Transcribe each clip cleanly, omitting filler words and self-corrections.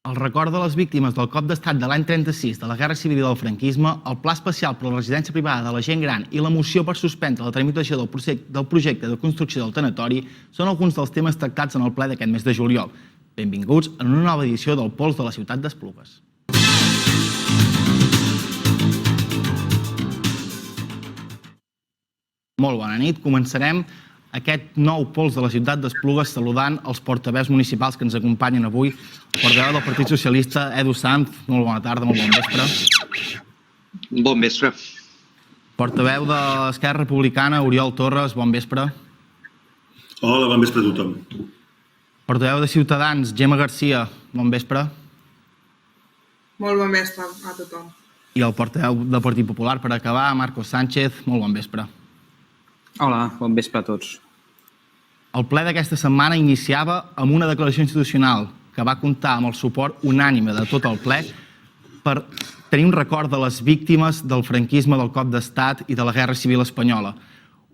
El record de les víctimes del cop d'estat de l'any 36, de la Guerra Civil i del franquisme, el Pla Especial per a la Residència Privada de la Gent Gran i la moció per suspendre la tramitació del projecte de construcció del tanatori són alguns dels temes tractats en el ple d'aquest mes de juliol. Benvinguts en una nova edició del Pols de la ciutat d'Esplugues. Molt bona nit. Començarem aquest nou Pols de la ciutat d'Esplugues saludant els portaveus municipals que ens acompanyen avui. El portaveu del Partit Socialista, Edu Sanz, molt bona tarda, molt bon vespre. Bon vespre. Portaveu de l'Esquerra Republicana, Oriol Torres, bon vespre. Hola, bon vespre a tothom. Portaveu de Ciutadans, Gemma Garcia, bon vespre. Molt bon vespre a tothom. I el portaveu del Partit Popular, per acabar, Marcos Sánchez, molt bon vespre. Hola, bon vespre a tots. El ple d'aquesta setmana iniciava amb una declaració institucional que va comptar amb el suport unànime de tot el ple per tenir un record de les víctimes del franquisme, del cop d'estat i de la Guerra Civil espanyola.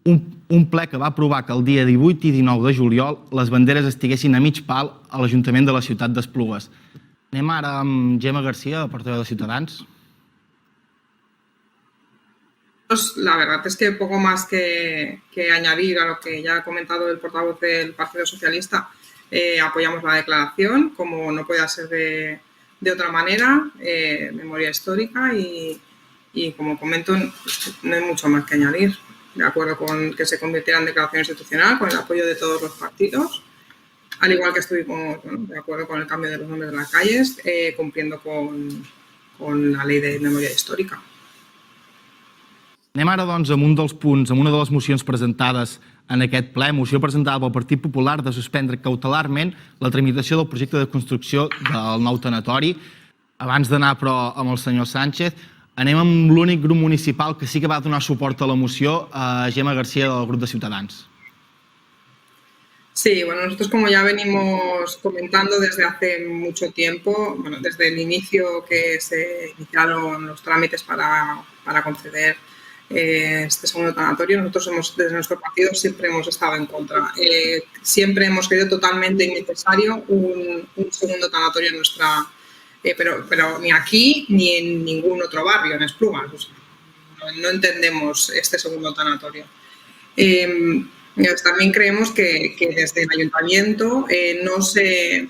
Un ple que va aprovar que el dia 18 i 19 de juliol les banderes estiguessin a mig pal a l'Ajuntament de la ciutat d'Esplugues. Anem ara amb Gemma Garcia, portaveu de Ciutadans. La verdad es que poco más que añadir a lo que ya ha comentado el portavoz del Partido Socialista. Apoyamos la declaración, como no puede ser de otra manera, memoria histórica y como comento, no hay mucho más que añadir. De acuerdo con que se convirtiera en declaración institucional, con el apoyo de todos los partidos, al igual que estuvimos de acuerdo con el cambio de los nombres de las calles, cumpliendo con la ley de memoria histórica. Anem ara, doncs, amb un dels punts, amb una de les mocions presentades en aquest ple, moció presentada pel Partit Popular de suspendre cautelarment la tramitació del projecte de construcció del nou tanatori. Abans d'anar, però, amb el senyor Sánchez, anem amb l'únic grup municipal que sí que va donar suport a la moció, Gemma Garcia, del grup de Ciutadans. Sí, bueno, nosotros como ya venimos comentando desde hace mucho tiempo, bueno, desde el inicio que se iniciaron los trámites para conceder este segundo tanatorio, nosotros desde nuestro partido siempre hemos estado en contra. Siempre hemos creído totalmente innecesario un segundo tanatorio en nuestra, pero ni aquí ni en ningún otro barrio, en Esplugas. O sea, no entendemos este segundo tanatorio. También creemos que desde el ayuntamiento no se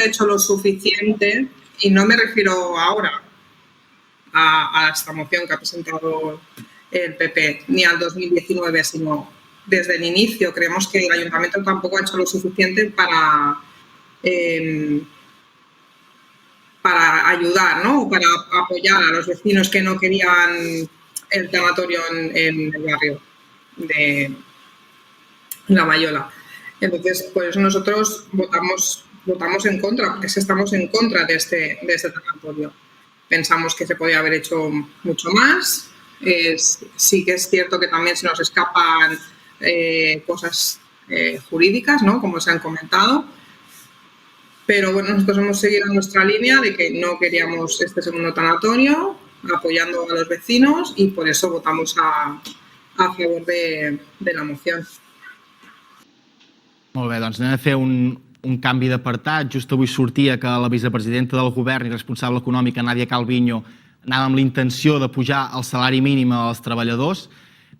ha hecho lo suficiente, y no me refiero ahora a esta moción que ha presentado el PP, ni al 2019, sino desde el inicio. Creemos que el ayuntamiento tampoco ha hecho lo suficiente para ayudar, ¿no? O para apoyar a los vecinos que no querían el tanatorio en el barrio de La Mayola. Entonces, por eso nosotros votamos en contra, porque estamos en contra de este tanatorio. Pensamos que se podía haber hecho mucho más. Sí que es cierto que también se nos escapan cosas jurídicas, ¿no? Como se han comentado. Pero bueno, nosotros hemos seguido nuestra línea de que no queríamos este segundo tanatorio, apoyando a los vecinos, y por eso votamos a favor de la moción. Molt bé, doncs anem a fer un canvi d'apartat. Just avui sortia que la vicepresidenta del govern i responsable econòmica, Nadia Calviño, anava amb la intenció de pujar el salari mínim als treballadors.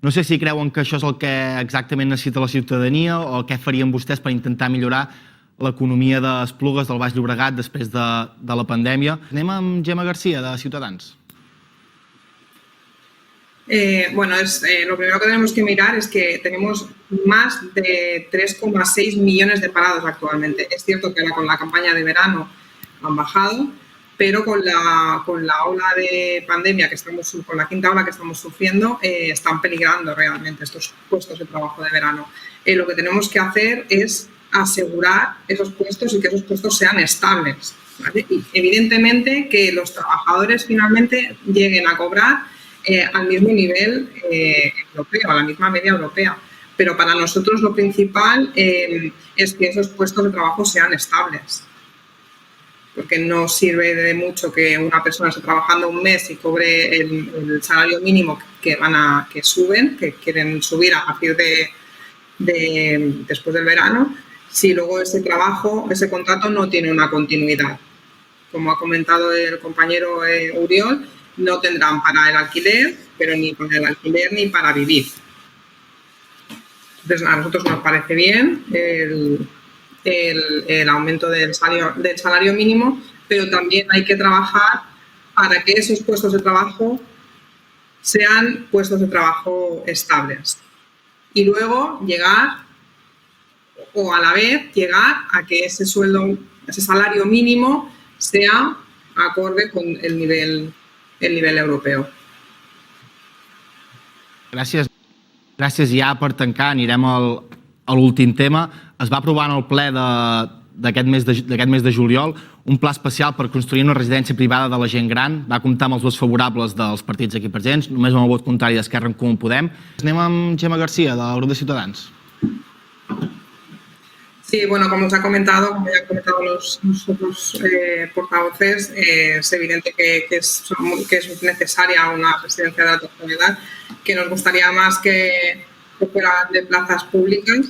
No sé si creuen que això és el que exactament necessita la ciutadania o què farien vostès per intentar millorar l'economia d'Esplugues, del Baix Llobregat, després de la pandèmia. Anem amb Gemma Garcia, de Ciutadans. Bueno, lo primero que tenemos que mirar es que tenemos más de 3,6 millones de parados actualmente. Es cierto que ahora con la campaña de verano han bajado, pero con la ola de pandemia con la quinta ola que estamos sufriendo, están peligrando realmente estos puestos de trabajo de verano. Lo que tenemos que hacer es asegurar esos puestos y que esos puestos sean estables, ¿vale? Y evidentemente que los trabajadores finalmente lleguen a cobrar al mismo nivel europeo, a la misma media europea. Pero para nosotros lo principal es que esos puestos de trabajo sean estables. Porque no sirve de mucho que una persona esté trabajando un mes y cobre el salario mínimo que suben, que quieren subir a partir después del verano, si luego ese contrato no tiene una continuidad. como ha comentado el compañero Uriol, no tendrán para el alquiler, pero ni para el alquiler ni para vivir. Entonces, a nosotros nos parece bien el aumento del salario mínimo, pero también hay que trabajar para que esos puestos de trabajo sean puestos de trabajo estables. Y luego llegar, o a la vez llegar a que ese sueldo, ese salario mínimo sea acorde con el nivel europeu. Gràcies. Gràcies. Ja per tancar anirem a l'últim tema. Es va aprovar en el ple d'aquest mes de juliol un pla especial per construir una residència privada de la gent gran. Va comptar amb els vots favorables dels partits aquí presents, només amb el vot contrari d'Esquerra en Comú Podem. Anem amb Gemma García, del grup de Ciutadans. Sí, bueno, como ya han comentado los otros portavoces, es evidente que es necesaria una residencia de alta calidad, que nos gustaría más que fuera de plazas públicas,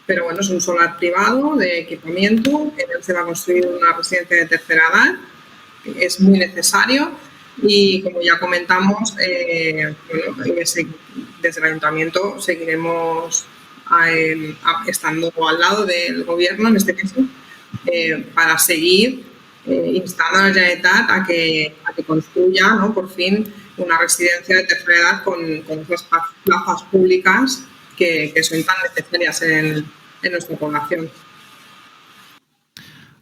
pero bueno, es un solar privado de equipamiento, en él se va a construir una residencia de tercera edad, es muy necesario y como ya comentamos, bueno, desde el Ayuntamiento seguiremos estando al lado del gobierno, en este caso, para seguir instando a la Generalitat a que construya, ¿no?, por fin una residencia de tercera edad con esas plazas públicas que son tan necesarias en nuestra población.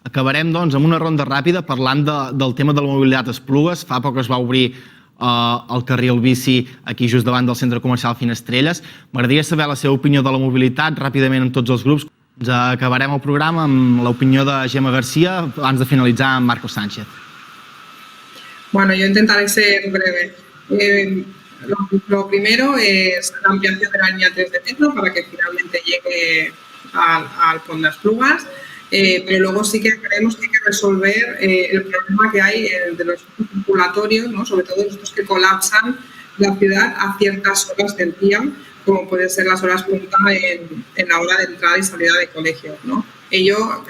Acabarem, doncs, amb una ronda ràpida parlant del tema de la mobilitat a Esplugues. Fa poc es va obrir el carril bici aquí just davant del centre comercial Finestrelles. M'agradaria saber la seva opinió de la mobilitat ràpidament en tots els grups. Acabarem el programa amb l'opinió de Gemma García abans de finalitzar amb Marcos Sánchez. Bueno, yo intentaré ser breve. Lo primero es la ampliación de la línea 3 de metro para que finalmente llegue al Pont de Esplugas. Pero luego sí que creemos que hay que resolver el problema que hay de los circulatorios, ¿no?, sobre todo estos que colapsan la ciudad a ciertas horas del día, como pueden ser las horas punta en la hora de entrada y salida de colegios, ¿no? Ello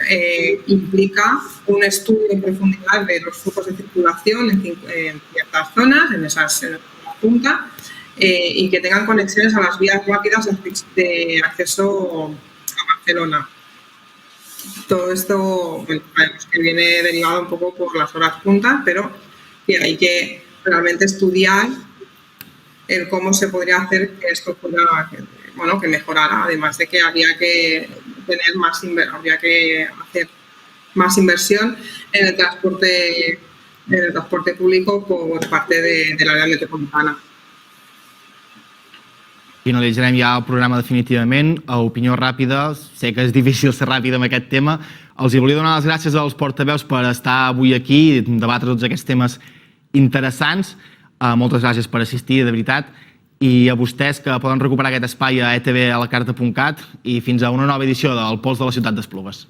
implica un estudio en profundidad de los flujos de circulación en ciertas zonas, en esas punta, y que tengan conexiones a las vías rápidas de acceso a Barcelona. Todo esto, bueno, sabemos que viene derivado un poco por las horas puntas, pero que hay que realmente estudiar el cómo se podría hacer que esto pueda, bueno, que mejorara, además de que habría que hacer más inversión en el transporte público por parte de la área metropolitana. Finalitzarem ja el programa definitivament. A opinió ràpida, sé que és difícil ser ràpida amb aquest tema. Els volia donar les gràcies als portaveus per estar avui aquí i debatre tots aquests temes interessants. Moltes gràcies per assistir, de veritat. I a vostès que poden recuperar aquest espai a etv.alacarta.cat i fins a una nova edició del Pols de la Ciutat d'Esplugues.